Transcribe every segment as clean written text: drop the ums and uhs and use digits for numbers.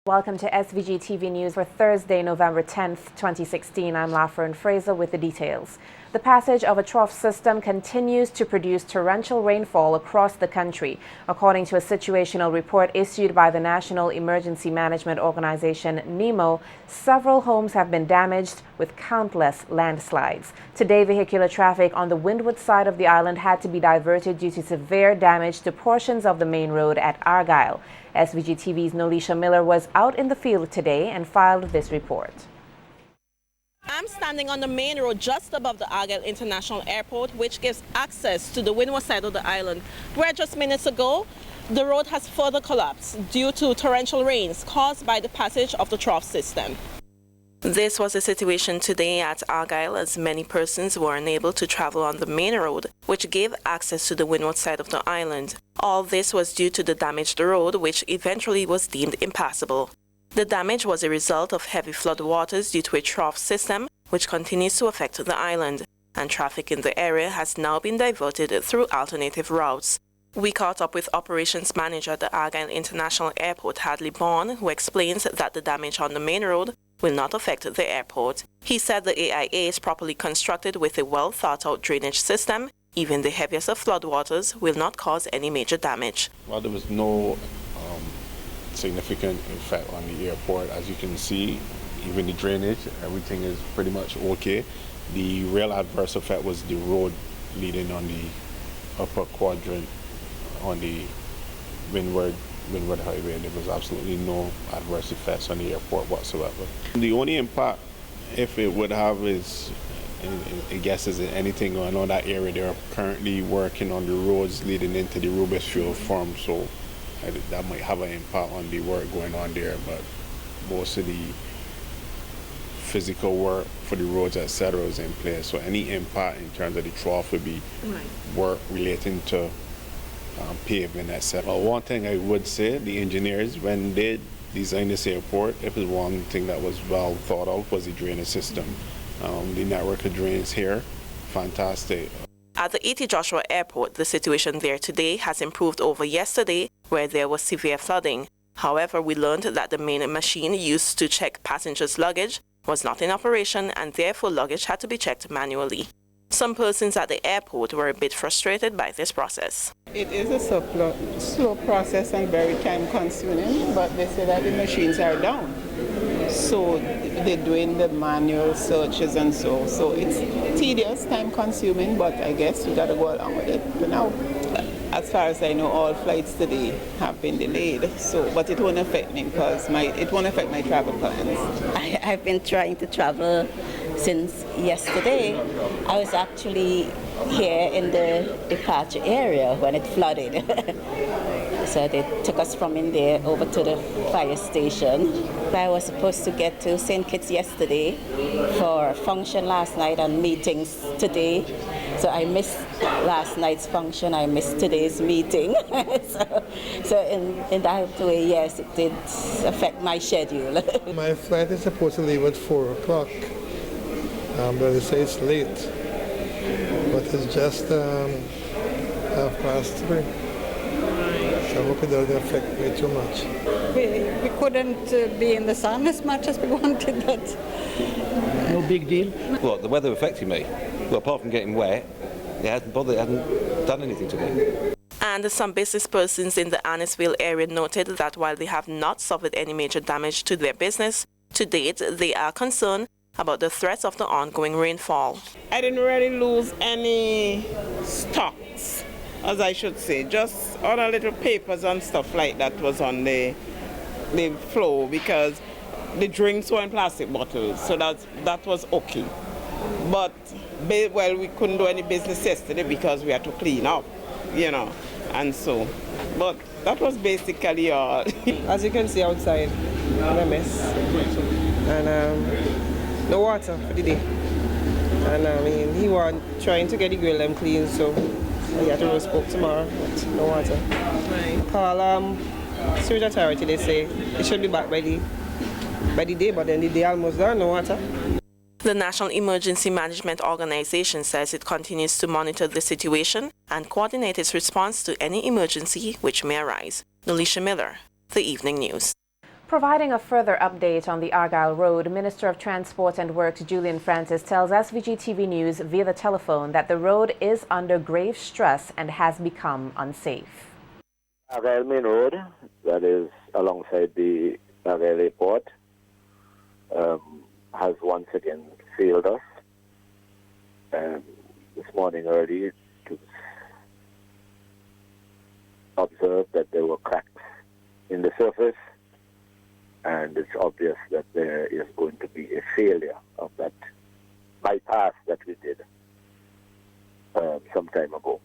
Welcome to SVG-TV News for Thursday, November 10th, 2016. I'm Lafern Fraser with the details. The passage of a trough system continues to produce torrential rainfall across the country. According to a situational report issued by the National Emergency Management Organization, NEMO, several homes have been damaged with countless landslides. Today, vehicular traffic on the windward side of the island had to be diverted due to severe damage to portions of the main road at Argyle. SVG-TV's Nolisha Miller was out in the field today and filed this report. I'm standing on the main road just above the Argyle International Airport, which gives access to the windward side of the island, where just minutes ago, the road has further collapsed due to torrential rains caused by the passage of the trough system. This was the situation today at Argyle, as many persons were unable to travel on the main road, which gave access to the windward side of the island. All this was due to the damaged road, which eventually was deemed impassable. The damage was a result of heavy flood waters due to a trough system, which continues to affect the island, and traffic in the area has now been diverted through alternative routes. We caught up with operations manager at the Argyle International Airport, Hadley Bourne, who explains that the damage on the main road will not affect the airport. He said the AIA is properly constructed with a well-thought-out drainage system. Even the heaviest of floodwaters will not cause any major damage. Well, there was no significant effect on the airport. As you can see, even the drainage, everything is pretty much okay. The real adverse effect was the road leading on the upper quadrant on the windward highway. There was absolutely no adverse effects on the airport whatsoever. The only impact, if it would have, is, I guess, is anything going on that area. They are currently working on the roads leading into the Rubis Field Farm, so that might have an impact on the work going on there, but most of the physical work for the roads, etc., is in place. So any impact in terms of the trough would be work relating to pavement, etc. Well, one thing I would say, the engineers, when they designed this airport, it was one thing that was well thought of was the drainage system. The network of drains here, fantastic. At the E.T. Joshua Airport, the situation there today has improved over yesterday, where there was severe flooding. However, we learned that the main machine used to check passengers' luggage was not in operation, and therefore luggage had to be checked manually. Some persons at the airport were a bit frustrated by this process. It is a slow process and very time-consuming, but they say that the machines are down. So they're doing the manual searches and so it's tedious, time-consuming, but I guess we got to go along with it for now. As far as I know, all flights today have been delayed, but it won't affect me because it won't affect my travel plans. I've been trying to travel since yesterday. I was actually here in the departure area when it flooded. So they took us from in there over to the fire station. I was supposed to get to St. Kitts yesterday for a function last night and meetings today. So I missed last night's function, I missed today's meeting. so in that way, yes, it did affect my schedule. My flight is supposed to leave at 4 o'clock, but they say it's late. But it's just 3:30. So I hope it doesn't affect me too much. We couldn't be in the sun as much as we wanted, but no big deal. Well, the weather affected me. Well, apart from getting wet, it hasn't done anything to me. And some business persons in the Annisville area noted that while they have not suffered any major damage to their business, to date they are concerned about the threats of the ongoing rainfall. I didn't really lose any stocks, as I should say, just other little papers and stuff like that was on the floor because the drinks were in plastic bottles, so that was okay. But, well, we couldn't do any business yesterday because we had to clean up, and so. But that was basically all. As you can see outside, a mess. And no water for the day. And he was trying to get the grill them clean, so he had to roast pork tomorrow, but no water. Right. Call Sewage Authority, they say it should be back by the day, but then the day almost done, no water. The National Emergency Management Organization says it continues to monitor the situation and coordinate its response to any emergency which may arise. Nolisha Miller, The Evening News. Providing a further update on the Argyle Road, Minister of Transport and Works Julian Francis tells SVG-TV News via the telephone that the road is under grave stress and has become unsafe. Argyle Main Road, that is alongside the Argyle Airport, has once again failed us. This morning early, it was observed that there were cracks in the surface, and it's obvious that there is going to be a failure of that bypass that we did some time ago.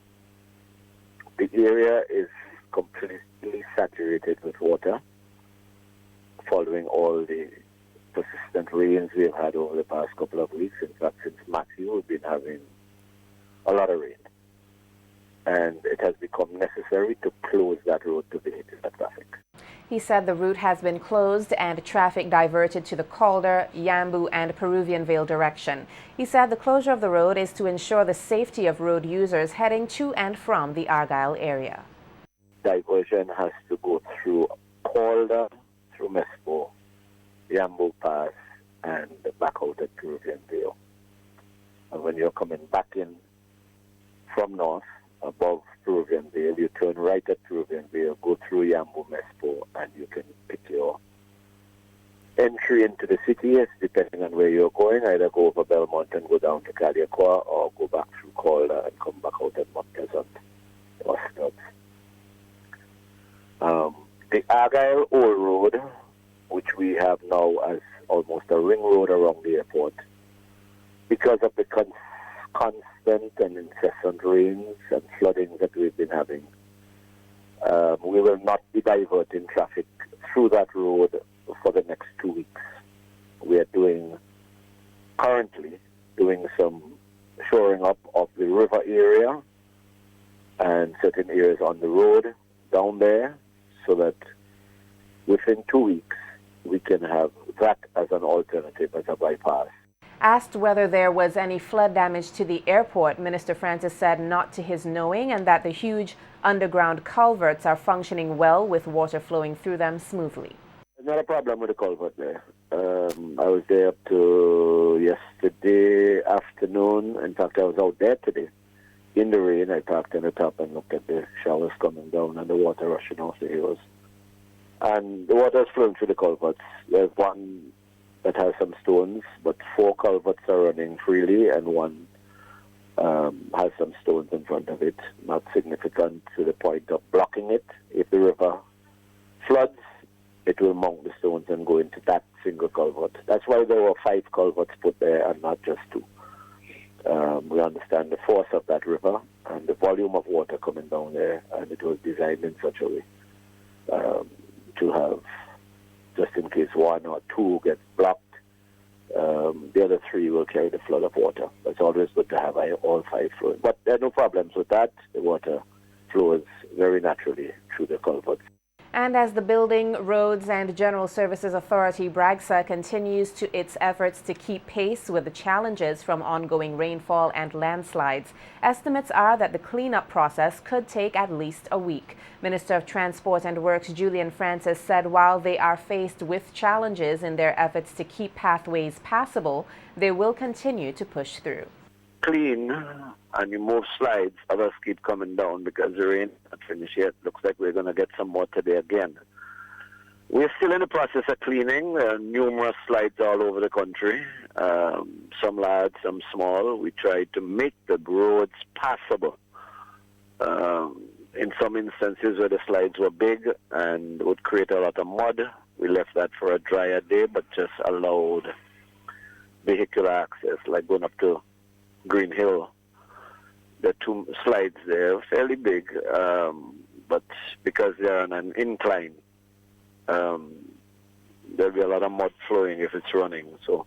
The area is completely saturated with water following all the persistent rains we've had over the past couple of weeks. In fact, since Matthew, we've been having a lot of rain. And it has become necessary to close that road to vehicular traffic. He said the route has been closed and traffic diverted to the Calder, Yambu and Peruvian Vale direction. He said the closure of the road is to ensure the safety of road users heading to and from the Argyle area. Diversion has to go through Calder, through Mespo, Yambu Pass, and back out at Peruvian Vale. And when you're coming back in from north, above Peruvian Vale, you turn right at Peruvian Vale, go through Yambu Mespo, and you can pick your entry into the city, depending on where you're going. Either go over Belmont and go down to Caliacua, or go back through Calder and come back out at Mount Pleasant or Stubbs. The Argyle Old Road, which we have now as almost a ring road around the airport, because of the constant and incessant rains and flooding that we've been having, we will not be diverting traffic through that road for the next 2 weeks. We are currently doing some shoring up of the river area and certain areas on the road down there, so that within 2 weeks we can have that as an alternative, as a bypass. Asked whether there was any flood damage to the airport, Minister Francis said not to his knowing, and that the huge underground culverts are functioning well with water flowing through them smoothly. There's not a problem with the culvert there. I was there up to yesterday afternoon. In fact, I was out there today. In the rain, I parked on the top and looked at the showers coming down and the water rushing off the hills. And the water is flowing through the culverts. There's one that has some stones, but 4 culverts are running freely, and one has some stones in front of it, not significant to the point of blocking it. If the river floods, it will mount the stones and go into that single culvert. That's why there were 5 culverts put there and not just 2. We understand the force of that river and the volume of water coming down there, and it was designed in such a way to have, just in case 1 or 2 gets blocked, the other 3 will carry the flood of water. It's always good to have all 5 flowing. But there are no problems with that. The water flows very naturally through the culverts. And as the Building, Roads and General Services Authority, BRAGSA, continues to its efforts to keep pace with the challenges from ongoing rainfall and landslides, estimates are that the cleanup process could take at least a week. Minister of Transport and Works Julian Francis said while they are faced with challenges in their efforts to keep pathways passable, they will continue to push through. Clean and you move slides, others keep coming down because the rain not finished yet. Looks like we're going to get some more today again. We're still in the process of cleaning. There are numerous slides all over the country, some large, some small. We tried to make the roads passable. In some instances where the slides were big and would create a lot of mud, we left that for a drier day, but just allowed vehicular access, like going up to Green Hill. The 2 slides there, fairly big, but because they're on an incline, there'll be a lot of mud flowing if it's running. So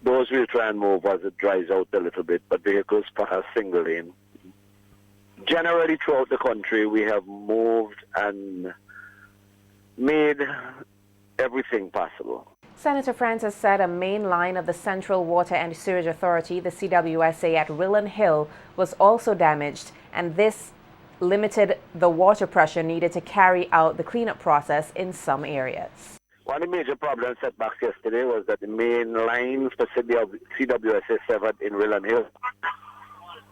those we'll try and move as it dries out a little bit, but vehicles pass single lane. Generally throughout the country, we have moved and made everything possible. Senator Francis said a main line of the Central Water and Sewerage Authority, the CWSA, at Rillen Hill was also damaged, and this limited the water pressure needed to carry out the cleanup process in some areas. One One of the major problems setbacks yesterday was that the main line for CWS is severed in Willan Hill,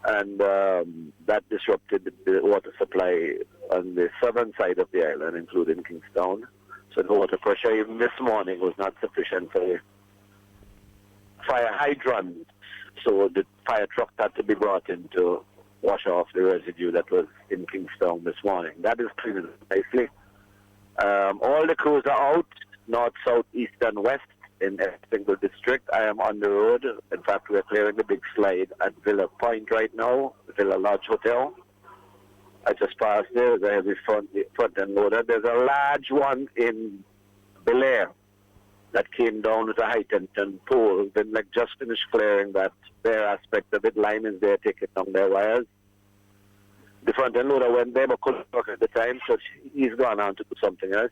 and that disrupted the water supply on the southern side of the island, including Kingstown. So the water pressure even this morning was not sufficient for the fire hydrants, so the fire truck had to be brought in to wash off the residue that was in Kingstown this morning. That is cleaning nicely. All the crews are out, north, south, east, and west in every single district. I am on the road. In fact, we're clearing the big slide at Villa Point right now, Villa Lodge Hotel. I just passed there. There's a heavy front end loader. There's a large one in Bel Air that came down with a high tension pole. Then like just finished clearing that their aspect of it. Line is there taking down their wires. The front end loader went there but couldn't work at the time, so he's gone on to do something else.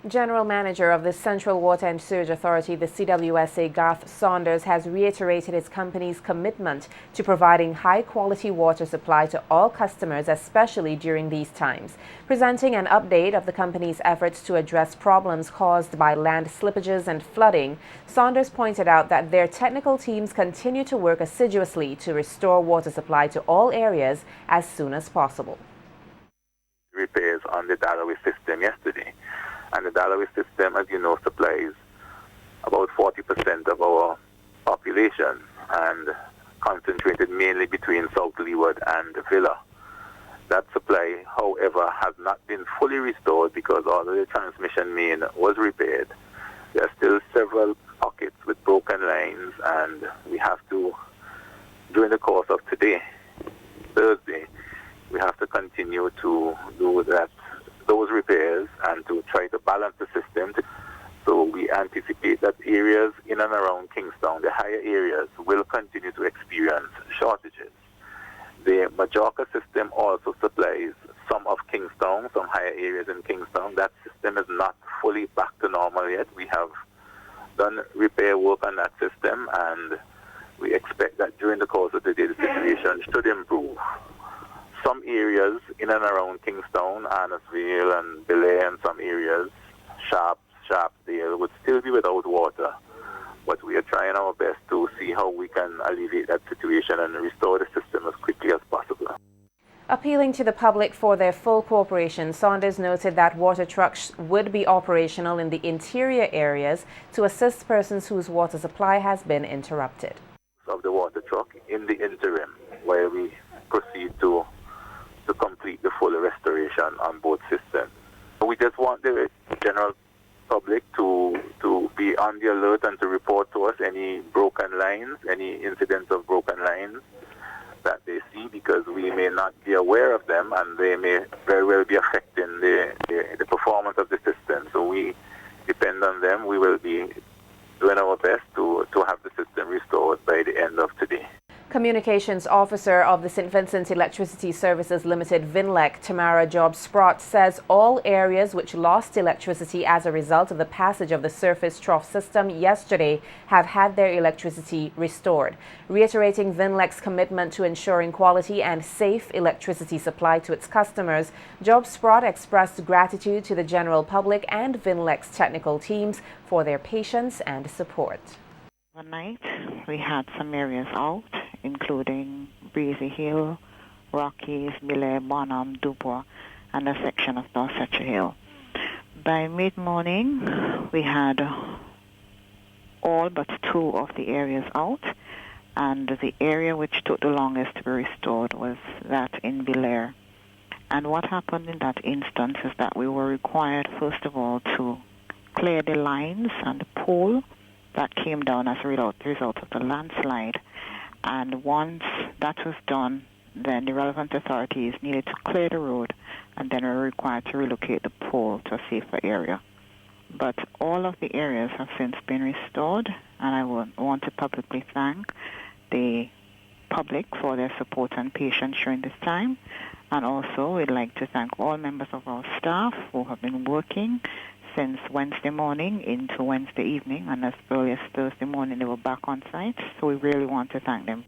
General Manager of the Central Water and Sewage Authority, the CWSA, Garth Saunders, has reiterated his company's commitment to providing high-quality water supply to all customers, especially during these times. Presenting an update of the company's efforts to address problems caused by land slippages and flooding, Saunders pointed out that their technical teams continue to work assiduously to restore water supply to all areas as soon as possible. Repairs on the Dalloway system yesterday. And the Dalloway system, as you know, supplies about 40% of our population and concentrated mainly between South Leeward and the Villa. That supply, however, has not been fully restored because all of the transmission main was repaired. There are still several pockets with broken lines, and we have to, during the course of today, Thursday, we have to continue to do those repairs and to try to balance the system. So we anticipate that areas in and around Kingstown, the higher areas, will continue to experience shortages. The Majorca system also supplies some of Kingstown, some higher areas in Kingstown. That system is not fully back to normal yet. We have done repair work on that system, and we expect that during the course of the day, the situation should improve. Some areas in and around Kingstown, Annisville and Bel Air, and some areas, Sharpsdale, would still be without water. But we are trying our best to see how we can alleviate that situation and restore the system as quickly as possible. Appealing to the public for their full cooperation, Saunders noted that water trucks would be operational in the interior areas to assist persons whose water supply has been interrupted. Of the water truck in the interim, while we proceed to complete the full restoration on both systems. We just want the general public to be on the alert and to report to us any broken lines, any incidents of broken lines that they see, because we may not be aware of them and they may very well be affecting the performance of the system. So we depend on them. We will be doing our best to have the system restored by the end of today. Communications Officer of the St. Vincent Electricity Services Limited, VINLEC, Tamara Job-Sprott, says all areas which lost electricity as a result of the passage of the surface trough system yesterday have had their electricity restored. Reiterating VINLEC's commitment to ensuring quality and safe electricity supply to its customers, Job-Sprott expressed gratitude to the general public and VINLEC's technical teams for their patience and support. Overnight, we had some areas out, including Breezy Hill, Rockies, Miller, Bonham, Dubois, and a section of Dorsetshire Hill. By mid-morning, we had all but 2 of the areas out, and the area which took the longest to be restored was that in Belair. And what happened in that instance is that we were required, first of all, to clear the lines and the pole that came down as a result of the landslide. And once that was done, then the relevant authorities needed to clear the road, and then we were required to relocate the pole to a safer area. But all of the areas have since been restored, and I want to publicly thank the public for their support and patience during this time. And also, we'd like to thank all members of our staff who have been working since Wednesday morning into Wednesday evening, and as early as Thursday morning they were back on site, so we really want to thank them.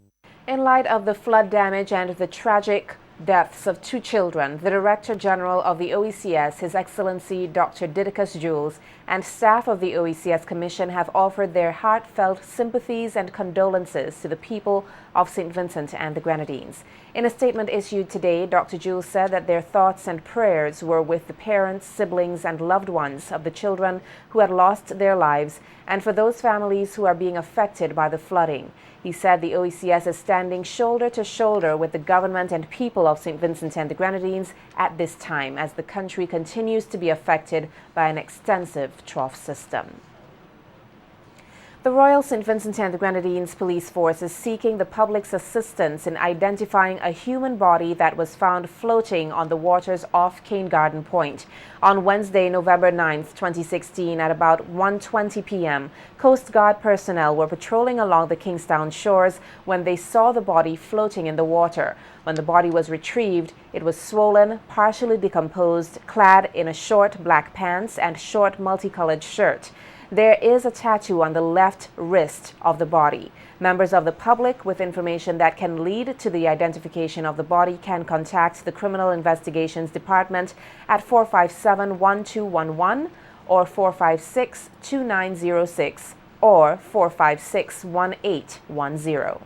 In light of the flood damage and the tragic deaths of 2 children, the Director General of the OECS, His Excellency Dr. Didacus Jules, and staff of the OECS Commission have offered their heartfelt sympathies and condolences to the people of St. Vincent and the Grenadines. In a statement issued today, Dr. Jules said that their thoughts and prayers were with the parents, siblings, and loved ones of the children who had lost their lives, and for those families who are being affected by the flooding. He said the OECS is standing shoulder to shoulder with the government and people of St. Vincent and the Grenadines at this time as the country continues to be affected by an extensive trough system. The Royal St. Vincent and the Grenadines Police Force is seeking the public's assistance in identifying a human body that was found floating on the waters off Cane Garden Point. On Wednesday, November 9th, 2016, at about 1:20 p.m., Coast Guard personnel were patrolling along the Kingstown shores when they saw the body floating in the water. When the body was retrieved, it was swollen, partially decomposed, clad in a short black pants and short multicolored shirt. There is a tattoo on the left wrist of the body. Members of the public with information that can lead to the identification of the body can contact the Criminal Investigations Department at 457-1211 or 456-2906 or 456-1810.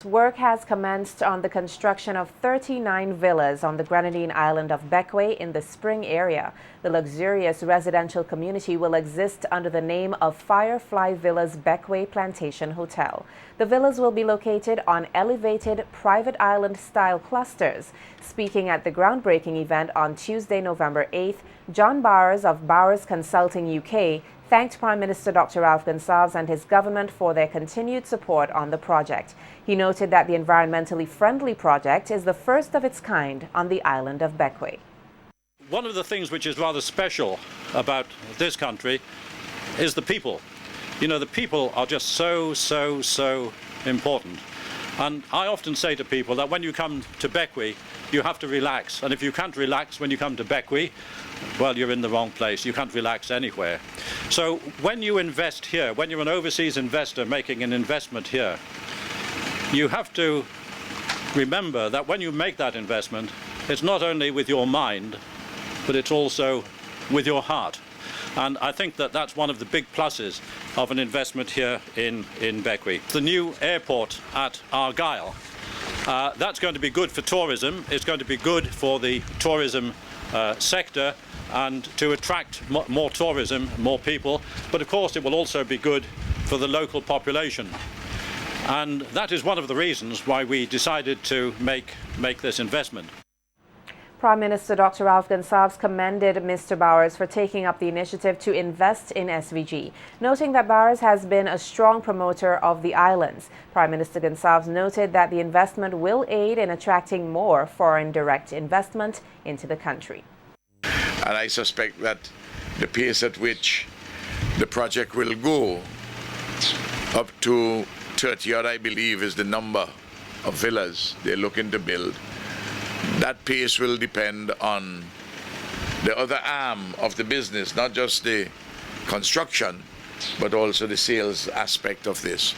Work has commenced on the construction of 39 villas on the Grenadine island of Bequia in the Spring area. The luxurious residential community will exist under the name of Firefly Villas Bequia Plantation Hotel. The villas will be located on elevated private island-style clusters. Speaking at the groundbreaking event on Tuesday, November 8th, John Bowers of Bowers Consulting UK thanked Prime Minister Dr. Ralph Gonsalves and his government for their continued support on the project. He noted that the environmentally friendly project is the first of its kind on the island of Bequia. One of the things which is rather special about this country is the people. You know, the people are just so important. And I often say to people that when you come to Bequia, you have to relax. And if you can't relax when you come to Bequia, well, you're in the wrong place. You can't relax anywhere. So when you invest here, when you're an overseas investor making an investment here, you have to remember that when you make that investment, it's not only with your mind, but it's also with your heart. And I think that that's one of the big pluses of an investment here in Bequia. The new airport at Argyll, that's going to be good for tourism. It's going to be good for the tourism sector and to attract more tourism, more people. But of course it will also be good for the local population. And that is one of the reasons why we decided to make this investment. Prime Minister Dr. Ralph Gonsalves commended Mr. Bowers for taking up the initiative to invest in SVG, noting that Bowers has been a strong promoter of the islands. Prime Minister Gonsalves noted that the investment will aid in attracting more foreign direct investment into the country. And I suspect that the pace at which the project will go, up to 30 odd, I believe, is the number of villas they're looking to build. That pace will depend on the other arm of the business, not just the construction, but also the sales aspect of this.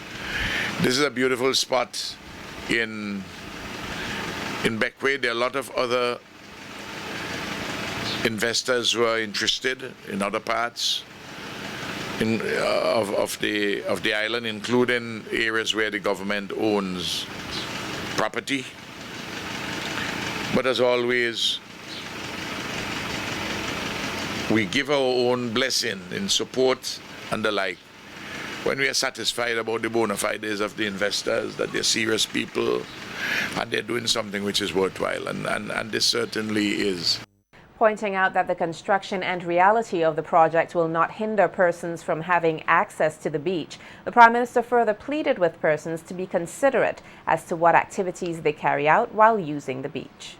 This is a beautiful spot in Bequia. There are a lot of other investors who are interested in other parts of the island, including areas where the government owns property. But as always, we give our own blessing in support and the like when we are satisfied about the bona fides of the investors, that they're serious people and they're doing something which is worthwhile, and this certainly is. Pointing out that the construction and reality of the project will not hinder persons from having access to the beach, the Prime Minister further pleaded with persons to be considerate as to what activities they carry out while using the beach.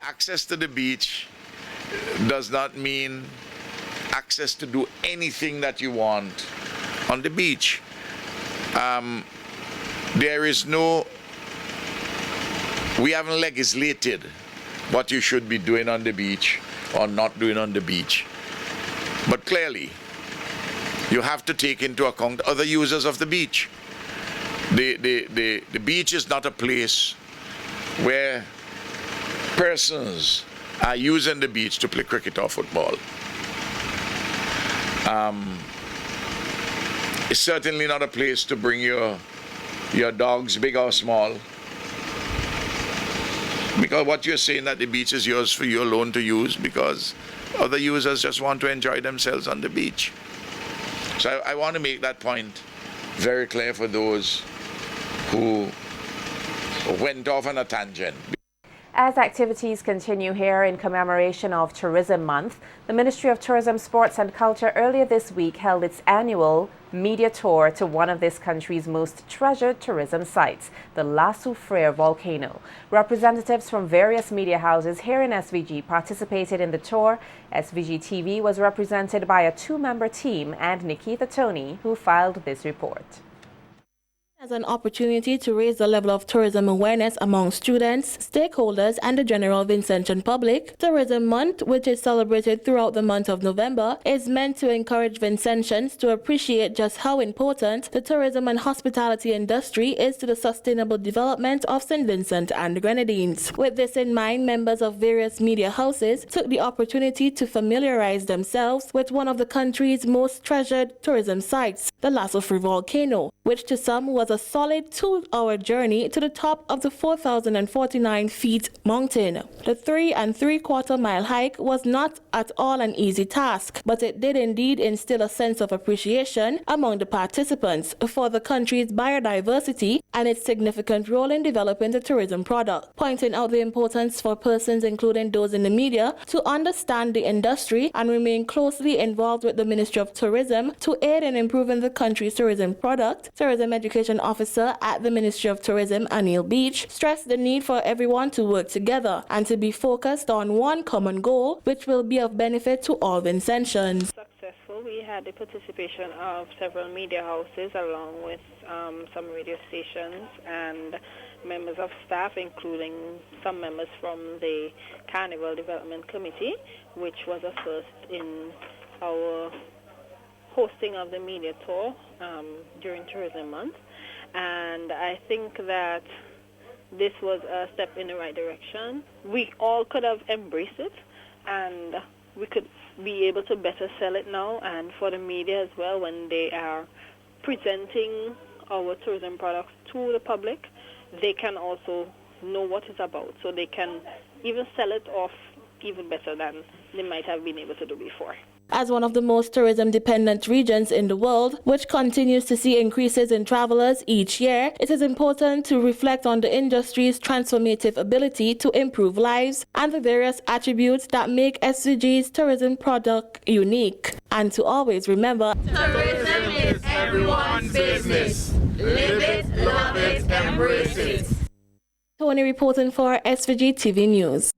Access to the beach does not mean access to do anything that you want on the beach. We haven't legislated what you should be doing on the beach or not doing on the beach. But clearly, you have to take into account other users of the beach. the beach is not a place where persons are using the beach to play cricket or football. It's certainly not a place to bring your dogs, big or small. Because what you're saying that the beach is yours for you alone to use, because other users just want to enjoy themselves on the beach. So I want to make that point very clear for those who went off on a tangent. As activities continue here in commemoration of Tourism Month, the Ministry of Tourism, Sports and Culture earlier this week held its annual media tour to one of this country's most treasured tourism sites, the La Soufrière volcano. Representatives from various media houses here in SVG participated in the tour. SVG-TV was represented by a two-member team and Nikita Tony, who filed this report. As an opportunity to raise the level of tourism awareness among students, stakeholders, and the general Vincentian public, Tourism Month, which is celebrated throughout the month of November, is meant to encourage Vincentians to appreciate just how important the tourism and hospitality industry is to the sustainable development of St. Vincent and the Grenadines. With this in mind, members of various media houses took the opportunity to familiarize themselves with one of the country's most treasured tourism sites, the La Soufrière volcano, which to some was a solid 2-hour journey to the top of the 4,049 feet mountain. The 3 3/4 mile hike was not at all an easy task, but it did indeed instill a sense of appreciation among the participants for the country's biodiversity and its significant role in developing the tourism product, pointing out the importance for persons, including those in the media, to understand the industry and remain closely involved with the Ministry of Tourism to aid in improving the country's tourism product. Tourism Education Officer at the Ministry of Tourism, Anil Beach, stressed the need for everyone to work together and to be focused on one common goal, which will be of benefit to all Vincentians. Successful. We had the participation of several media houses along with some radio stations and members of staff, including some members from the Carnival Development Committee, which was a first in our hosting of the media tour during Tourism Month. And I think that this was a step in the right direction. We all could have embraced it, and we could be able to better sell it now, and for the media as well, when they are presenting our tourism products to the public, they can also know what it's about, so they can even sell it off even better than they might have been able to do before. As one of the most tourism-dependent regions in the world, which continues to see increases in travelers each year, it is important to reflect on the industry's transformative ability to improve lives and the various attributes that make SVG's tourism product unique. And to always remember, tourism is everyone's business. Live it, love it, embrace it. Tony reporting for SVG-TV News.